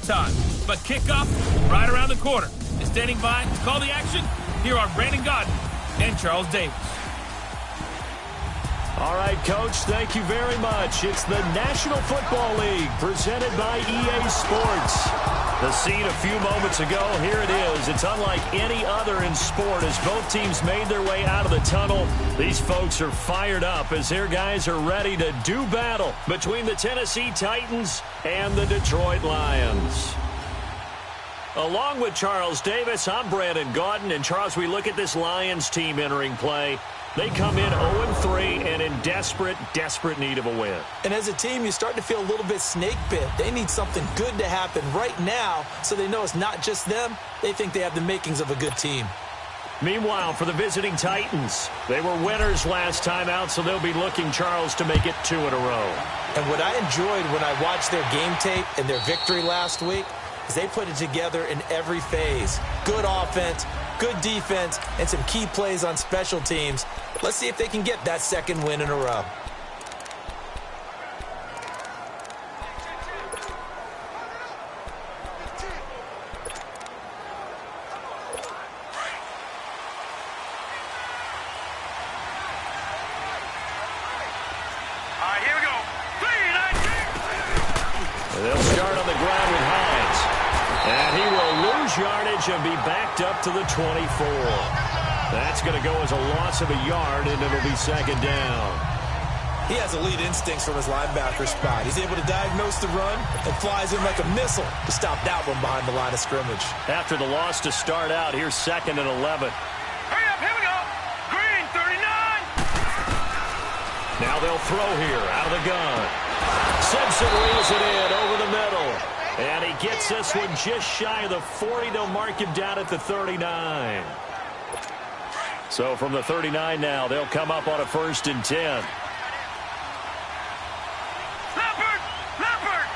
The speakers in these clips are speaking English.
halftime. But kickoff right around the corner. And standing by to call the action, here are Brandon Gaudin and Charles Davis. All right, Coach, thank you very much. It's the National Football League presented by EA Sports. The scene a few moments ago, here it is. It's unlike any other in sport as both teams made their way out of the tunnel. These folks are fired up as their guys are ready to do battle between the Tennessee Titans and the Detroit Lions. Along with Charles Davis, I'm Brandon Gaudin. And, Charles, we look at this Lions team entering play. They come in 0-3 and in desperate, desperate need of a win. And as a team, you start to feel a little bit snake bit. They need something good to happen right now so they know it's not just them. They think they have the makings of a good team. Meanwhile, for the visiting Titans, they were winners last time out, so they'll be looking, Charles, to make it 2 in a row. And what I enjoyed when I watched their game tape and their victory last week is they put it together in every phase. Good offense, good defense, and some key plays on special teams. Let's see if they can get that second win in a row. All right, here we go. 3-19. They'll start on the ground with Hines. And he will lose yardage and be backed up to the 24. That's going to go as a loss of a yard, and it'll be second down. He has elite instincts from his linebacker spot. He's able to diagnose the run and flies in like a missile to stop that one behind the line of scrimmage. After the loss to start out, here's 2nd and 11. Hurry up, here we go. Green, 39. Now they'll throw here out of the gun. Simpson reels it in over the middle. And he gets this one just shy of the 40. They'll mark him down at the 39. So from the 39 now, they'll come up on a 1st and 10. Leopard! Leopard!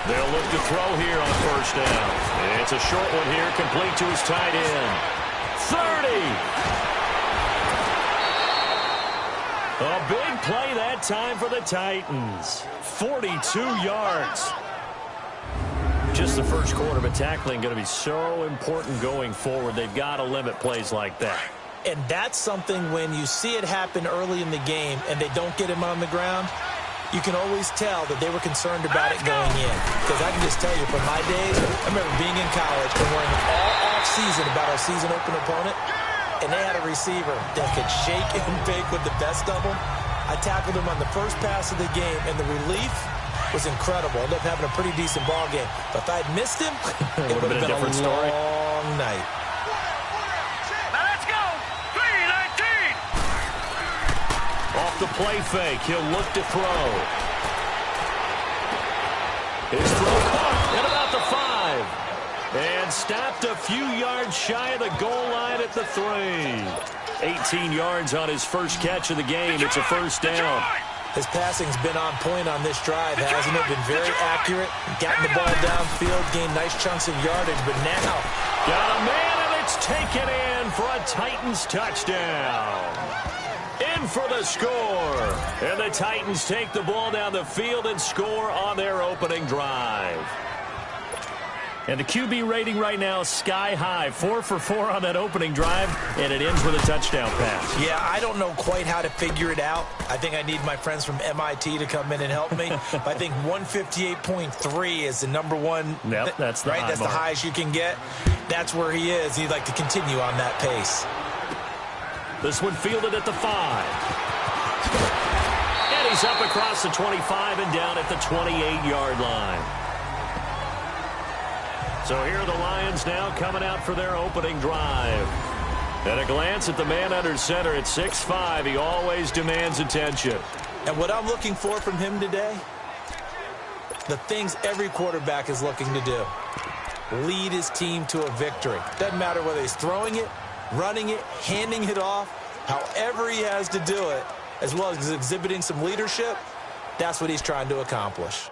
They'll look to throw here on 1st down. It's a short one here, complete to his tight end. 30! A big play that time for the Titans. 42 yards. Just the first quarter, but tackling going to be so important going forward. They've got to limit plays like that. And that's something when you see it happen early in the game and they don't get him on the ground, you can always tell that they were concerned about it going in. Because I can just tell you from my days, I remember being in college and worrying all off-season about our season open opponent, and they had a receiver that could shake and bake with the best of them. I tackled him on the first pass of the game, and the relief was incredible. Ended up having a pretty decent ball game. But if I had missed him, it would have been a story. Long night. Now let's go. 3-19. Off the play fake, he'll look to throw. His throw caught at about the 5. And stopped a few yards shy of the goal line at the 3. 18 yards on his first catch of the game. It's a 1st down. His passing's been on point on this drive, hasn't it? Been very accurate, gotten the ball downfield, gained nice chunks of yardage, but now got a man, and it's taken in for a Titans touchdown. In for the score. And the Titans take the ball down the field and score on their opening drive. And the QB rating right now, sky high. 4 for 4 on that opening drive, and it ends with a touchdown pass. Yeah, I don't know quite how to figure it out. I think I need my friends from MIT to come in and help me. But I think 158.3 is the number one. Yep, that's the right. That's the highest you can get. That's where he is. He'd like to continue on that pace. This one fielded at the 5. And he's up across the 25 and down at the 28-yard line. So here are the Lions now coming out for their opening drive. At a glance at the man under center at 6'5", he always demands attention. And what I'm looking for from him today, the things every quarterback is looking to do. Lead his team to a victory. Doesn't matter whether he's throwing it, running it, handing it off, however he has to do it, as well as exhibiting some leadership, that's what he's trying to accomplish.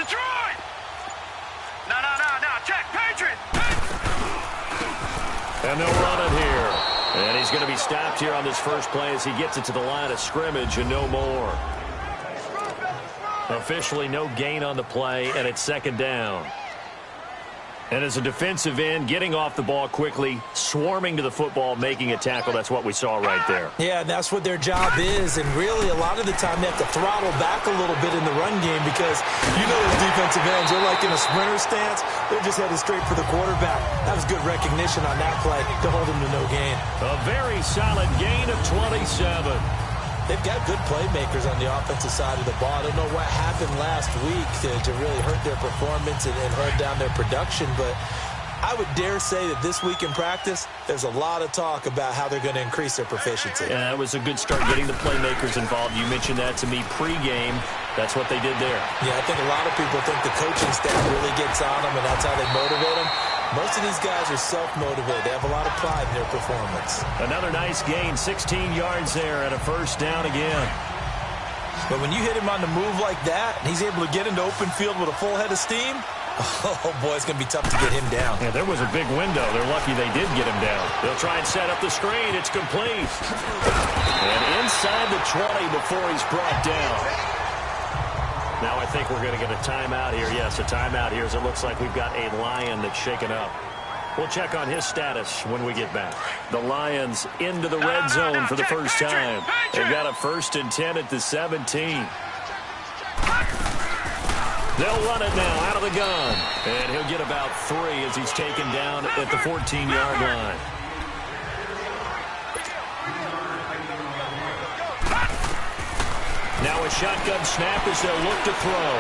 Detroit! No, check, Patriot! And they'll run it here. And he's going to be stopped here on this first play as he gets it to the line of scrimmage and no more. Officially no gain on the play, and it's second down. And as a defensive end, getting off the ball quickly, swarming to the football, making a tackle, that's what we saw right there. Yeah, and that's what their job is. And really, a lot of the time, they have to throttle back a little bit in the run game because, you know, those defensive ends, they're like in a sprinter stance. They're just headed straight for the quarterback. That was good recognition on that play to hold him to no gain. A very solid gain of 27. They've got good playmakers on the offensive side of the ball. I don't know what happened last week to really hurt their performance and hurt down their production, but I would dare say that this week in practice, there's a lot of talk about how they're going to increase their proficiency. Yeah, that was a good start getting the playmakers involved. You mentioned that to me pregame. That's what they did there. Yeah, I think a lot of people think the coaching staff really gets on them, and that's how they motivate them. Most of these guys are self-motivated. They have a lot of pride in their performance. Another nice gain, 16 yards there, and a first down again. But when you hit him on the move like that, and he's able to get into open field with a full head of steam, oh, boy, it's going to be tough to get him down. Yeah, there was a big window. They're lucky they did get him down. They'll try and set up the screen. It's complete. And inside the 20 before he's brought down. Now I think we're going to get a timeout here. Yes, a timeout here as it looks like we've got a Lion that's shaken up. We'll check on his status when we get back. The Lions into the red zone for the first time. They've got a 1st and 10 at the 17. They'll run it now out of the gun. And he'll get about 3 as he's taken down at the 14-yard line. Now a shotgun snap as they'll look to throw.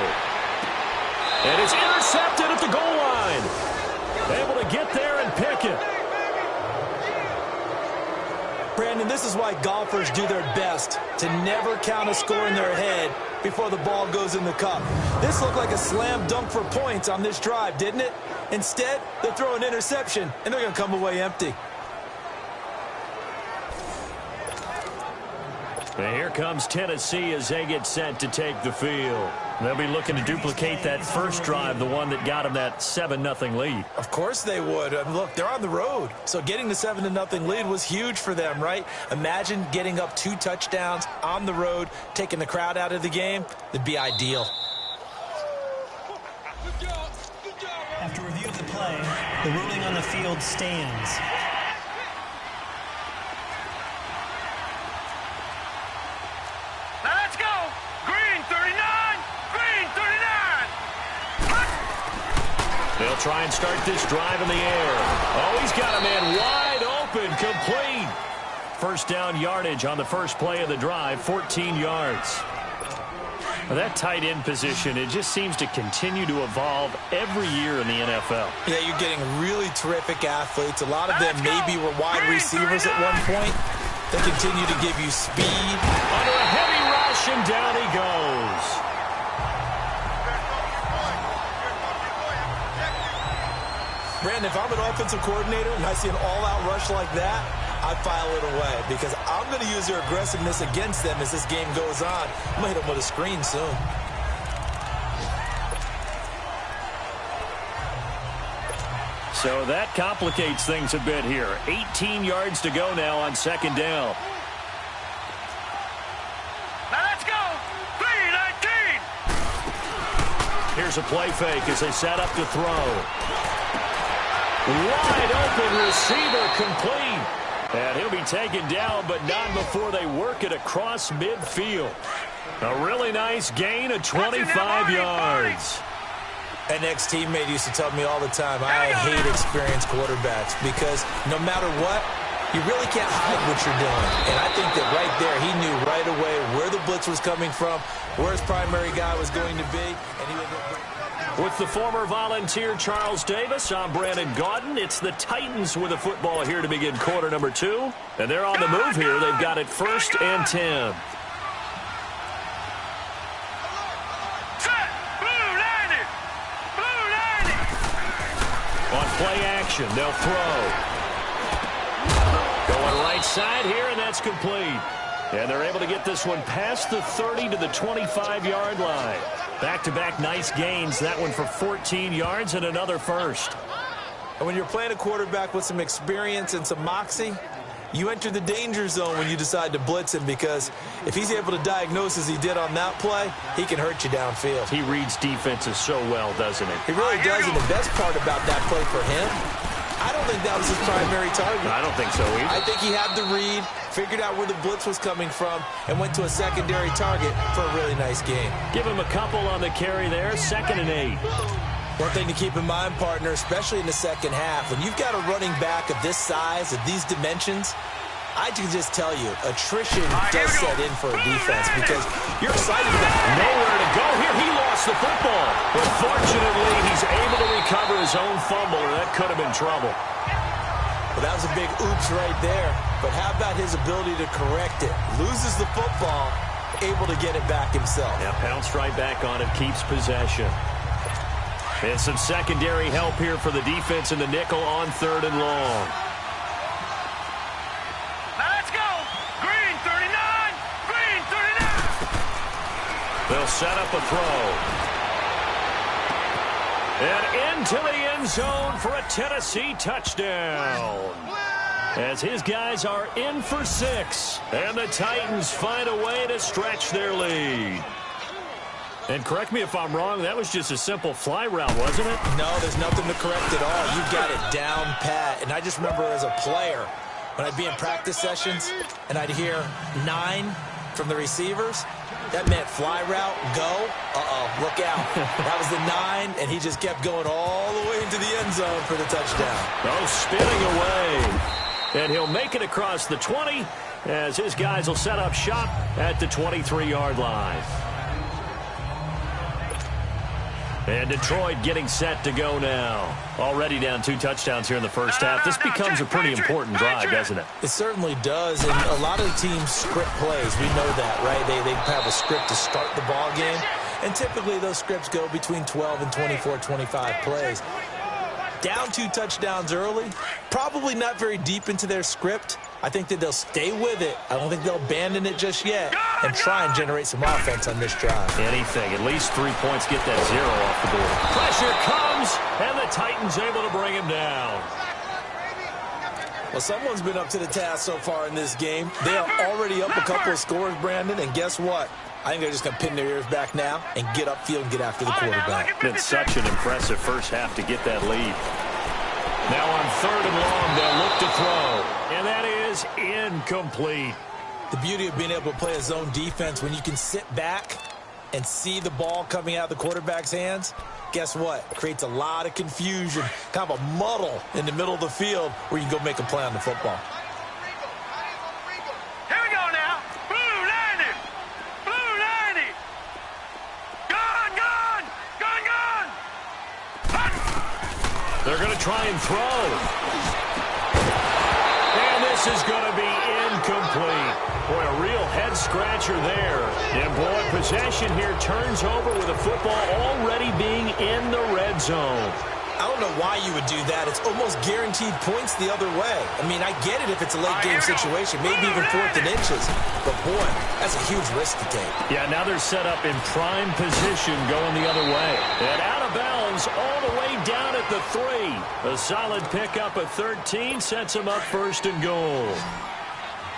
And it's intercepted at the goal line. Able to get there and pick it. Brandon, this is why golfers do their best to never count a score in their head before the ball goes in the cup. This looked like a slam dunk for points on this drive, didn't it? Instead, they throw an interception, and they're going to come away empty. And here comes Tennessee as they get set to take the field. They'll be looking to duplicate that first drive, the one that got them that 7-0 lead. Of course they would. Look, they're on the road. So getting the 7-0 lead was huge for them, right? Imagine getting up 2 touchdowns on the road, taking the crowd out of the game. That'd be ideal. After review of the play, the ruling on the field stands. Now let's go! Green 39! Green 39! They'll try and start this drive in the air. Oh, he's got a man wide open, complete. First down yardage on the first play of the drive, 14 yards. Well, that tight end position, it just seems to continue to evolve every year in the NFL. Yeah, you're getting really terrific athletes. A lot of them maybe were wide receivers at one point. They continue to give you speed. Under a heavy rush, and down he goes. Brandon, if I'm an offensive coordinator and I see an all-out rush like that, I file it away because I'm going to use their aggressiveness against them as this game goes on. I'm going to hit them with a screen soon. So that complicates things a bit here. 18 yards to go now on second down. Now let's go! 3-19! Here's a play fake as they set up to throw. Wide open receiver complete. And he'll be taken down, but not before they work it across midfield. A really nice gain of 25 yards. An ex-teammate used to tell me all the time, I hate experienced quarterbacks because no matter what, you really can't hide what you're doing. And I think that right there, he knew right away where the blitz was coming from, where his primary guy was going to be, and he would... With the former Volunteer Charles Davis, I'm Brandon Gaudin. It's the Titans with the football here to begin quarter number 2. And they're on the move here. They've got it 1st and 10. Set! Blue 90! Blue 90! On play action, they'll throw. Going right side here, and that's complete. And they're able to get this one past the 30 to the 25-yard line. Back-to-back nice gains. That one for 14 yards and another first. And when you're playing a quarterback with some experience and some moxie, you enter the danger zone when you decide to blitz him, because if he's able to diagnose as he did on that play, he can hurt you downfield. He reads defenses so well, doesn't he? He really does, and the best part about that play for him, I don't think that was his primary target. I don't think so either. I think he had the read, figured out where the blitz was coming from, and went to a secondary target for a really nice game. Give him a couple on the carry there, 2nd and 8. One thing to keep in mind, partner, especially in the second half, when you've got a running back of this size, of these dimensions, I can just tell you, attrition does set in for a defense, because you're excited about it. Nowhere to go here. He lost the football. But fortunately, he's able to recover his own fumble, or that could have been trouble. Well, that was a big oops right there. But how about his ability to correct it? Loses the football, able to get it back himself. Yeah, pounced right back on it, keeps possession. And some secondary help here for the defense in the nickel on 3rd and long. Let's go. Green 39. Green 39. They'll set up a throw. And into the end zone for a Tennessee touchdown. As his guys are in for 6. And the Titans find a way to stretch their lead. And correct me if I'm wrong, that was just a simple fly route, wasn't it? No, there's nothing to correct at all. You've got it down pat. And I just remember as a player, when I'd be in practice sessions and I'd hear 9 from the receivers, that meant fly route, go, look out. That was the 9, and he just kept going all the way into the end zone for the touchdown. Oh, spinning away. And he'll make it across the 20 as his guys will set up shop at the 23-yard line. And Detroit getting set to go now. Already down 2 touchdowns here in the first half. This becomes a pretty important drive, doesn't it? It certainly does, and a lot of the teams script plays. We know that, right? They have a script to start the ball game, and typically those scripts go between 12 and 24, 25 plays. Down 2 touchdowns early, probably not very deep into their script. I think that they'll stay with it. I don't think they'll abandon it just yet and try and generate some offense on this drive. Anything. At least 3 points, get that 0 off the board. Pressure comes, and the Titans able to bring him down. Well, someone's been up to the task so far in this game. They are already up a couple of scores, Brandon, and guess what? I think they're just going to pin their ears back now and get upfield and get after the quarterback. Been such an impressive first half to get that lead. Now on 3rd and long, they'll look to throw. And that is incomplete. The beauty of being able to play a zone defense, when you can sit back and see the ball coming out of the quarterback's hands, guess what? It creates a lot of confusion, kind of a muddle in the middle of the field where you can go make a play on the football. Here we go now. Blue 90. Blue 90. Gone. They're going to try and throw. And this is going to be incomplete. Boy, a real head-scratcher there. And, boy, possession here turns over with the football already being in the red zone. I don't know why you would do that. It's almost guaranteed points the other way. I mean, I get it if it's a late-game situation, maybe even 4th and inches. But, boy, that's a huge risk to take. Yeah, now they're set up in prime position going the other way. And out of bounds all the way down at the 3. A solid pickup at 13 sets them up 1st and goal.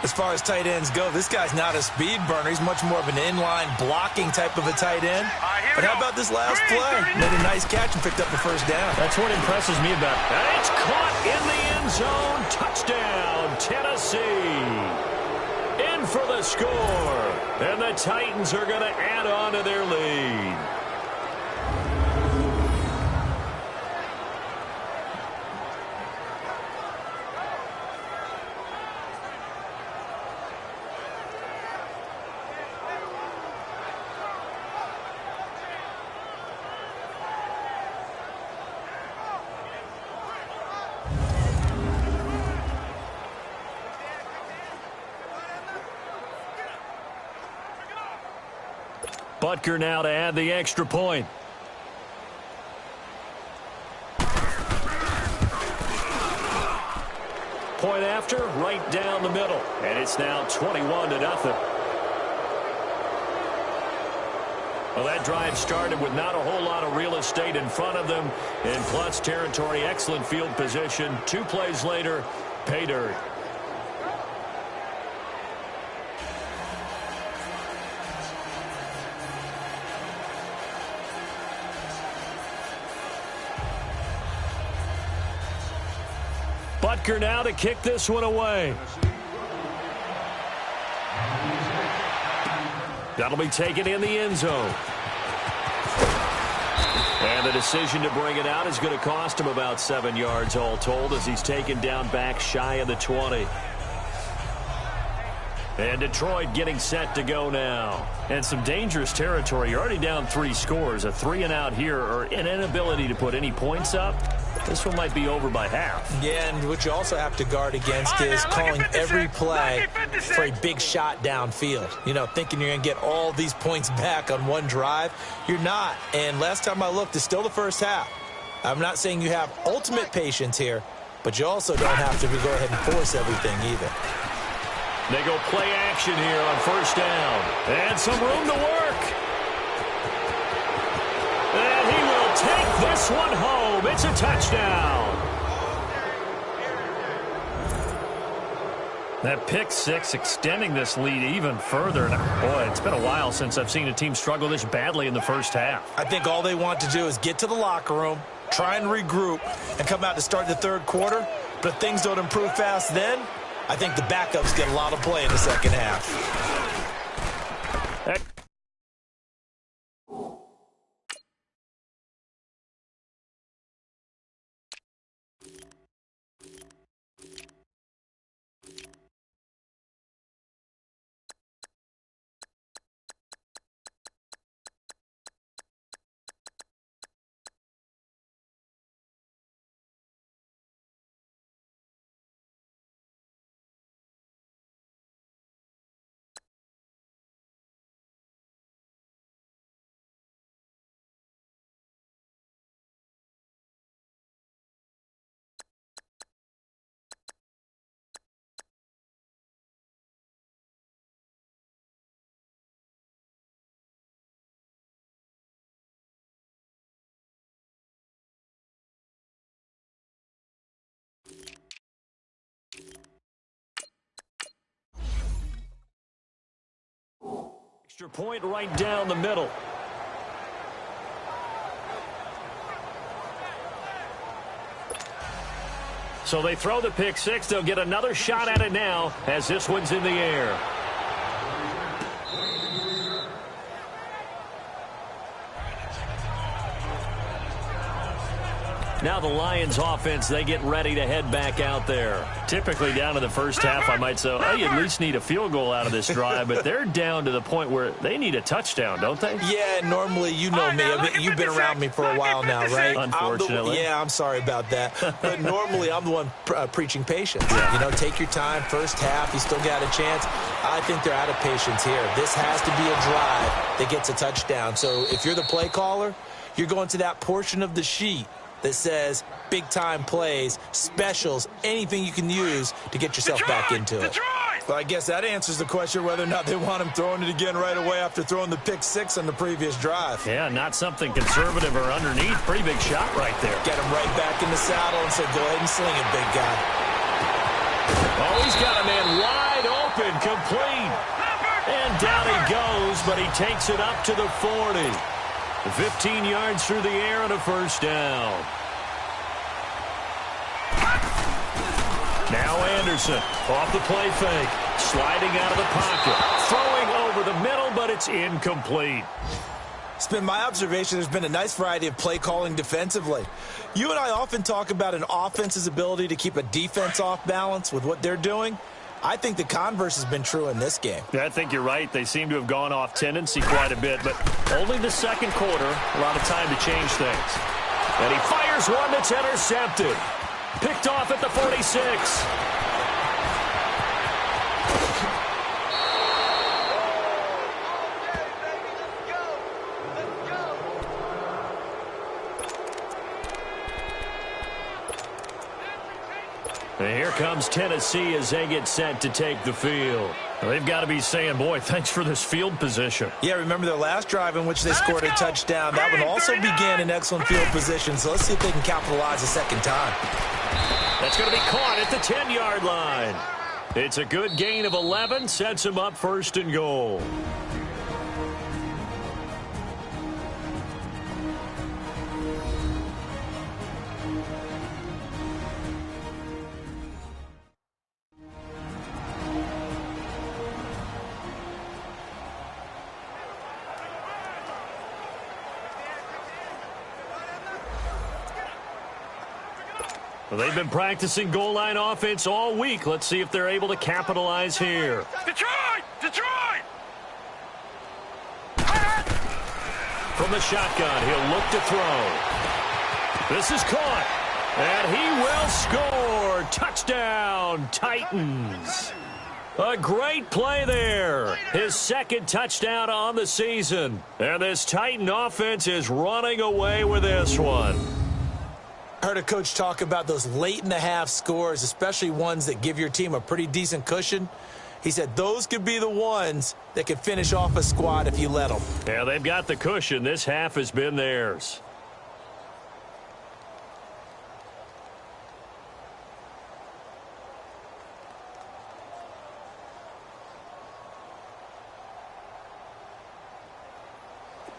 As far as tight ends go, this guy's not a speed burner. He's much more of an inline blocking type of a tight end. But how about this last play? Made a nice catch and picked up the 1st down. That's what impresses me about it. And it's caught in the end zone. Touchdown, Tennessee. In for the score. And the Titans are going to add on to their lead. Butker now to add the extra point. Point after, right down the middle. And it's now 21-0. Well, that drive started with not a whole lot of real estate in front of them. In clutch territory, excellent field position. 2 plays later, pay dirt. Butker now to kick this one away. That'll be taken in the end zone. And the decision to bring it out is going to cost him about 7 yards all told as he's taken down back shy of the 20. And Detroit getting set to go now. And some dangerous territory. You're already down 3 scores. A 3-and-out here or an inability to put any points up. This one might be over by half. Yeah, and what you also have to guard against is calling every play for a big shot downfield. You know, thinking you're going to get all these points back on one drive. You're not. And last time I looked, it's still the first half. I'm not saying you have ultimate patience here, but you also don't have to go ahead and force everything either. They go play action here on first down. And some room to work. And he will take this one home. It's a touchdown. That pick six extending this lead even further. And boy, it's been a while since I've seen a team struggle this badly in the first half. I think all they want to do is get to the locker room, try and regroup, and come out to start the third quarter. But if things don't improve fast then, I think the backups get a lot of play in the second half. Extra point right down the middle. So they throw the pick six. They'll get another shot at it now as this one's in the air. Now the Lions offense, they get ready to head back out there. Typically down to the first half, I might say, oh, you at least need a field goal out of this drive, but they're down to the point where they need a touchdown, don't they? Yeah, normally, you know me. I mean, you've been around me for a while now, right? Unfortunately. I'm sorry about that. But normally, I'm the one preaching patience. Yeah. You know, take your time, first half, you still got a chance. I think they're out of patience here. This has to be a drive that gets a touchdown. So if you're the play caller, you're going to that portion of the sheet that says big-time plays, specials, anything you can use to get yourself back into it. Well, I guess that answers the question whether or not they want him throwing it again right away after throwing the pick six on the previous drive. Yeah, not something conservative or underneath. Pretty big shot right there. Get him right back in the saddle and say, go ahead and sling it, big guy. Oh, he's got a man wide open, complete. And down he goes, but he takes it up to the 40. 15 yards through the air and a first down. Now Anderson off the play fake. Sliding out of the pocket. Throwing over the middle, but it's incomplete. It's been my observation there's been a nice variety of play calling defensively. You and I often talk about an offense's ability to keep a defense off balance with what they're doing. I think the converse has been true in this game. Yeah, I think you're right. They seem to have gone off tendency quite a bit, but only the second quarter, a lot of time to change things. And he fires one that's intercepted. Picked off at the 46. And here comes Tennessee as they get set to take the field. Well, they've got to be saying, boy, thanks for this field position. Yeah, remember their last drive in which they scored a touchdown. That one also began in excellent field position, so let's see if they can capitalize a second time. That's going to be caught at the 10-yard line. It's a good gain of 11, sets them up 1st and goal. Well, they've been practicing goal line offense all week. Let's see if they're able to capitalize here. Detroit! Detroit! From the shotgun, he'll look to throw. This is caught, and he will score. Touchdown, Titans. A great play there. His 2nd touchdown on the season. And this Titan offense is running away with this one. I heard a coach talk about those late-in-the-half scores, especially ones that give your team a pretty decent cushion. He said those could be the ones that could finish off a squad if you let them. Yeah, they've got the cushion. This half has been theirs.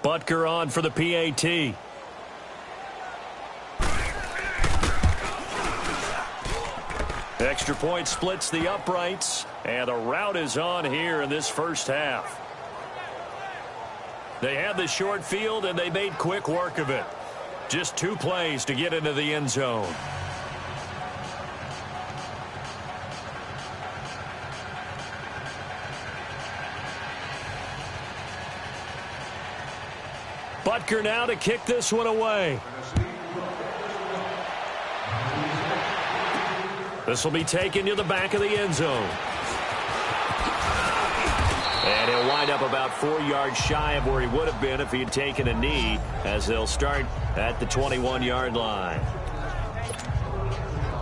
Butker on for the PAT. Extra point splits the uprights, and a route is on here in this first half. They had the short field, and they made quick work of it. Just 2 plays to get into the end zone. Butker now to kick this one away. This will be taken to the back of the end zone. And he'll wind up about 4 yards shy of where he would have been if he had taken a knee, as they'll start at the 21-yard line.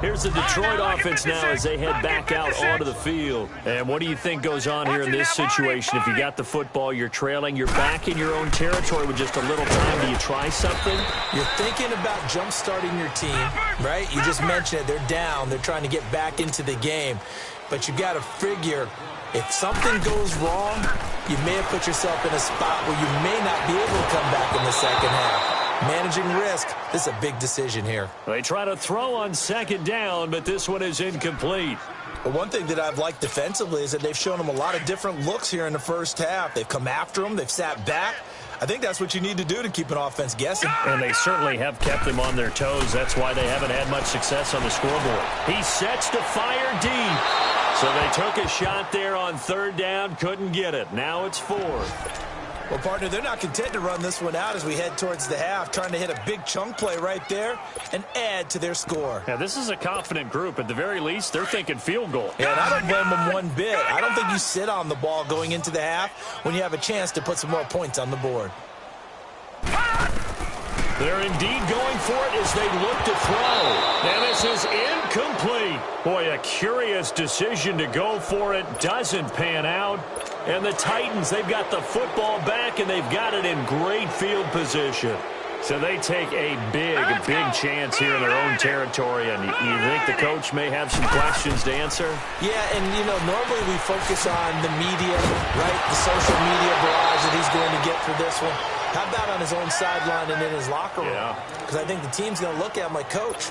Here's the Detroit offense now as they head back out onto the field. And what do you think goes on here in this situation? If you got the football, you're trailing, you're back in your own territory with just a little time. Do you try something? You're thinking about jump-starting your team, right? You just mentioned it. They're down. They're trying to get back into the game. But you got to figure, if something goes wrong, you may have put yourself in a spot where you may not be able to come back in the second half. Managing risk, this is a big decision here. They try to throw on 2nd down, but this one is incomplete. But one thing that I've liked defensively is that they've shown them a lot of different looks here in the first half. They've come after them. They've sat back. I think that's what you need to do to keep an offense guessing. And they certainly have kept them on their toes. That's why they haven't had much success on the scoreboard. He sets to fire deep. So they took a shot there on 3rd down, couldn't get it. Now it's 4th. Well, partner, they're not content to run this one out as we head towards the half, trying to hit a big chunk play right there and add to their score. Yeah, this is a confident group. At the very least, they're thinking field goal. Yeah, and I don't blame them one bit. I don't think you sit on the ball going into the half when you have a chance to put some more points on the board. They're indeed going for it as they look to throw. And this is incomplete. Boy, a curious decision to go for it. Doesn't pan out. And the Titans, they've got the football back, and they've got it in great field position. So they take a big chance here in their own territory. And you think the coach may have some questions to answer? Yeah, and, you know, normally we focus on the media, right, the social media barrage that he's going to get for this one. How about on his own sideline and in his locker room? Yeah. Because I think the team's going to look at him like, Coach,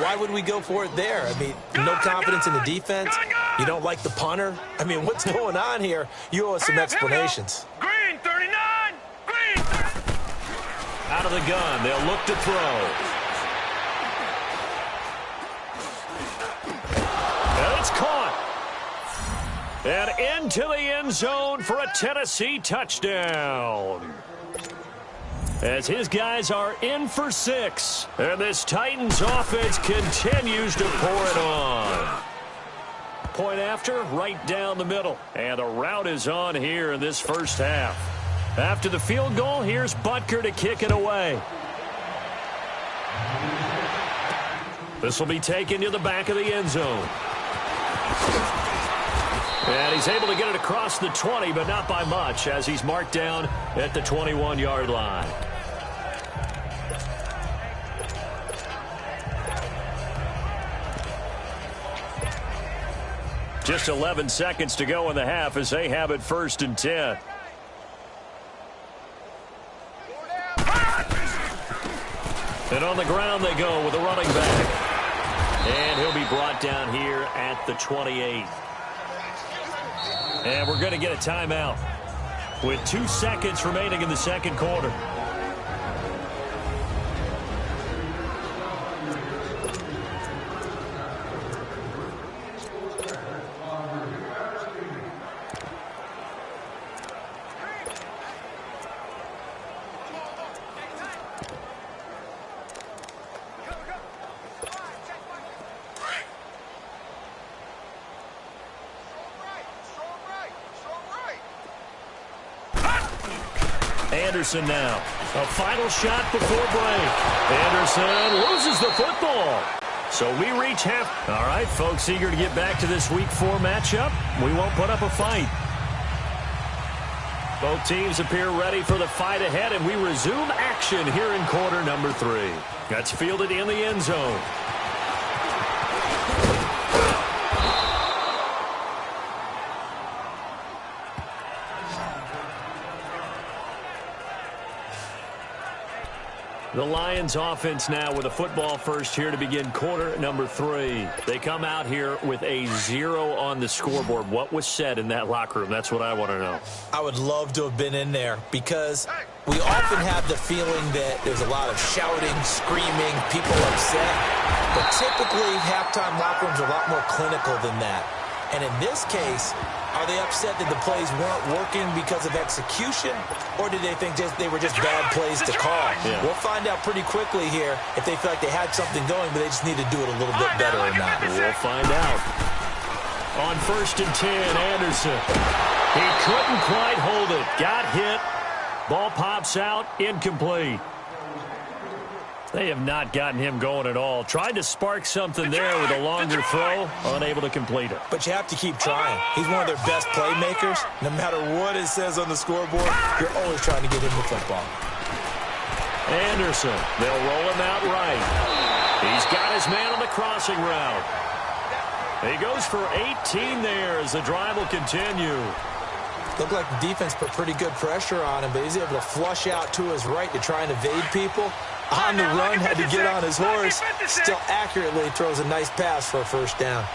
why would we go for it there? I mean, no confidence in the defense. You don't like the punter. I mean, what's going on here? You owe us some explanations. Green, 39! Green! Out of the gun, they'll look to throw. And it's caught. And into the end zone for a Tennessee touchdown. As his guys are in for 6. And this Titans offense continues to pour it on. Point after, right down the middle. And a route is on here in this first half. After the field goal, here's Butker to kick it away. This will be taken to the back of the end zone. And he's able to get it across the 20, but not by much, as he's marked down at the 21-yard line. Just 11 seconds to go in the half as they have it 1st and 10. And on the ground they go with a running back. And he'll be brought down here at the 28. And we're going to get a timeout with 2 seconds remaining in the second quarter. Anderson now. A final shot before break. Anderson loses the football. So we reach half. All right, folks, eager to get back to this Week 4 matchup. We won't put up a fight. Both teams appear ready for the fight ahead, and we resume action here in quarter number 3. That's fielded in the end zone. The Lions offense now with a football first here to begin quarter number 3. They come out here with a 0 on the scoreboard. What was said in that locker room? That's what I want to know. I would love to have been in there because we often have the feeling that there's a lot of shouting, screaming, people upset. But typically, halftime locker rooms are a lot more clinical than that. And in this case, are they upset that the plays weren't working because of execution, or did they think they were just bad plays to call? Yeah. We'll find out pretty quickly here if they feel like they had something going, but they just need to do it a little bit better or not. We'll find out. On 1st and 10, Anderson. He couldn't quite hold it. Got hit. Ball pops out. Incomplete. They have not gotten him going at all. Tried to spark something there with a longer throw. Unable to complete it. But you have to keep trying. He's one of their best playmakers. No matter what it says on the scoreboard, you're always trying to get him the football. Anderson. They'll roll him out right. He's got his man on the crossing route. He goes for 18 there as the drive will continue. Looked like the defense put pretty good pressure on him, but he's able to flush out to his right to try and evade people. On the run, had to get on his horse. Still accurately throws a nice pass for a first down.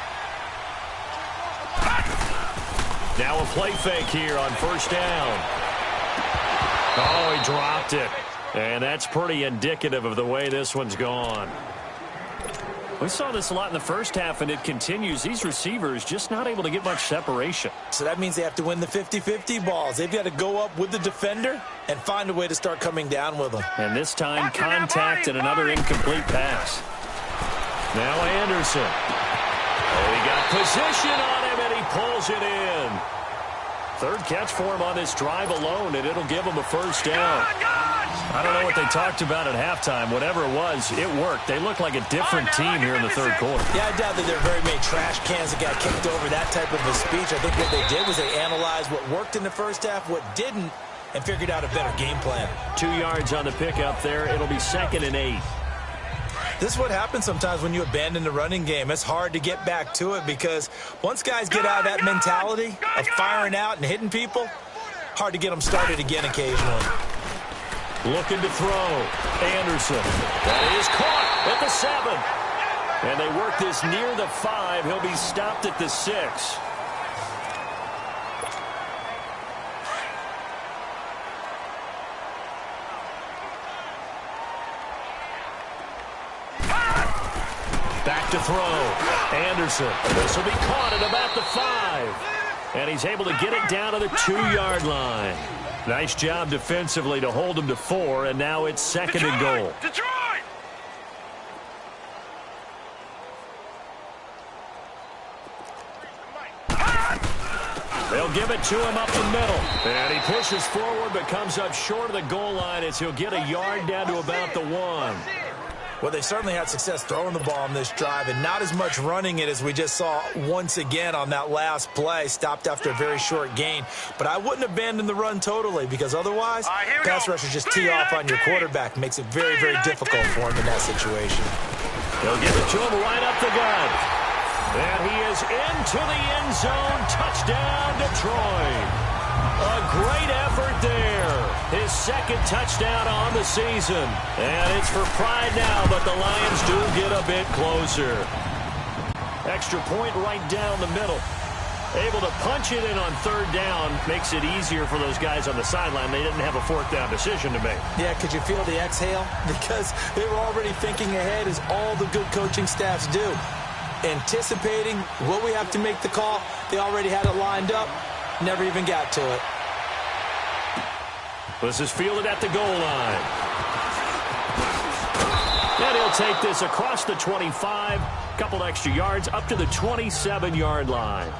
Now a play fake here on first down. Oh, he dropped it. And that's pretty indicative of the way this one's gone. We saw this a lot in the first half, and it continues. These receivers just not able to get much separation. So that means they have to win the 50-50 balls. They've got to go up with the defender and find a way to start coming down with them. And this time, contact and another incomplete pass. Now Anderson. Oh, he got position on him, and he pulls it in. Third catch for him on this drive alone, and it'll give him a first down. I don't know what they talked about at halftime. Whatever it was, it worked. They look like a different team here in the third quarter. Yeah, I doubt that there are very many trash cans that got kicked over, that type of a speech. I think what they did was they analyzed what worked in the first half, what didn't, and figured out a better game plan. 2 yards on the pickup there. It'll be 2nd and 8. This is what happens sometimes when you abandon the running game. It's hard to get back to it because once guys get out of that mentality of firing out and hitting people, hard to get them started again occasionally. Looking to throw. Anderson. That is caught at the 7. And they work this near the 5. He'll be stopped at the 6. Back to throw. Anderson. This will be caught at about the 5. And he's able to get it down to the 2-yard line. Nice job defensively to hold him to 4, and now it's 2nd and goal. Detroit! They'll give it to him up the middle. And he pushes forward but comes up short of the goal line as he'll get a yard down to about the 1. Well, they certainly had success throwing the ball on this drive and not as much running it as we just saw once again on that last play. Stopped after a very short gain. But I wouldn't abandon the run totally because otherwise, pass rushers just tee off on your quarterback. Makes it very, very difficult for him in that situation. They'll give it to him right up the gut. And he is into the end zone. Touchdown, Detroit. A great effort there. His second touchdown on the season. And it's for pride now, but the Lions do get a bit closer. Extra point right down the middle. Able to punch it in on third down. Makes it easier for those guys on the sideline. They didn't have a fourth down decision to make. Yeah, could you feel the exhale? Because they were already thinking ahead, as all the good coaching staffs do. Anticipating what we have to make the call. They already had it lined up. Never even got to it. This is fielded at the goal line. And he'll take this across the 25. Couple extra yards up to the 27-yard line.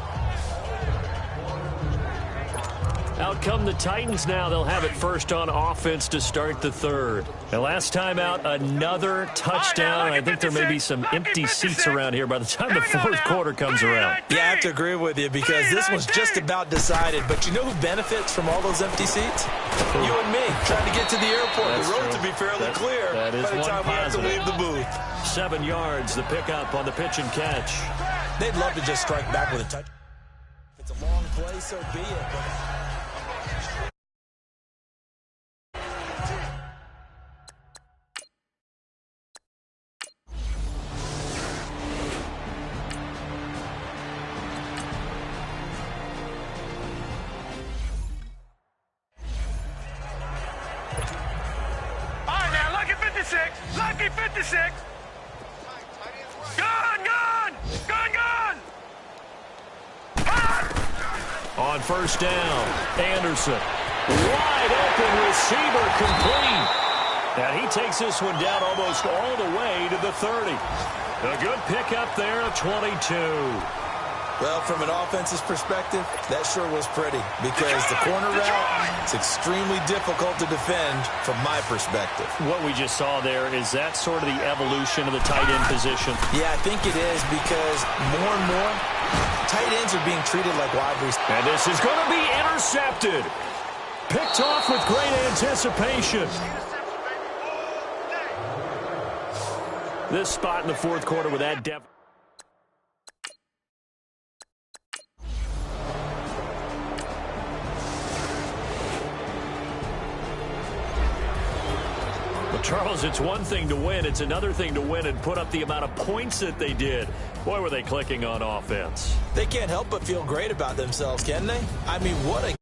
Out come the Titans now. They'll have it first on offense to start the third. And last time out, another touchdown. I think there may be some empty seats around here by the time the fourth quarter comes around. Yeah, I have to agree with you because this was just about decided. But you know who benefits from all those empty seats? You and me, trying to get to the airport. That's the road true. to be fairly clear that is by the time we have to leave the booth. 7 yards, the pickup on the pitch and catch. They'd love to just strike back with a touch. If it's a long play, so be it. But Lucky 56. Gone. On first down, Anderson. Wide open receiver complete. And he takes this one down almost all the way to the 30. A good pickup there of 22. Well, from an offense's perspective, that sure was pretty because the corner route, it's extremely difficult to defend from my perspective. What we just saw there, is that sort of the evolution of the tight end position? Yeah, I think it is because more and more, tight ends are being treated like wide receivers. And this is going to be intercepted. Picked off with great anticipation. This spot in the fourth quarter with that depth. Charles, it's one thing to win. It's another thing to win and put up the amount of points that they did. Boy, were they clicking on offense. They can't help but feel great about themselves, can they? I mean, what a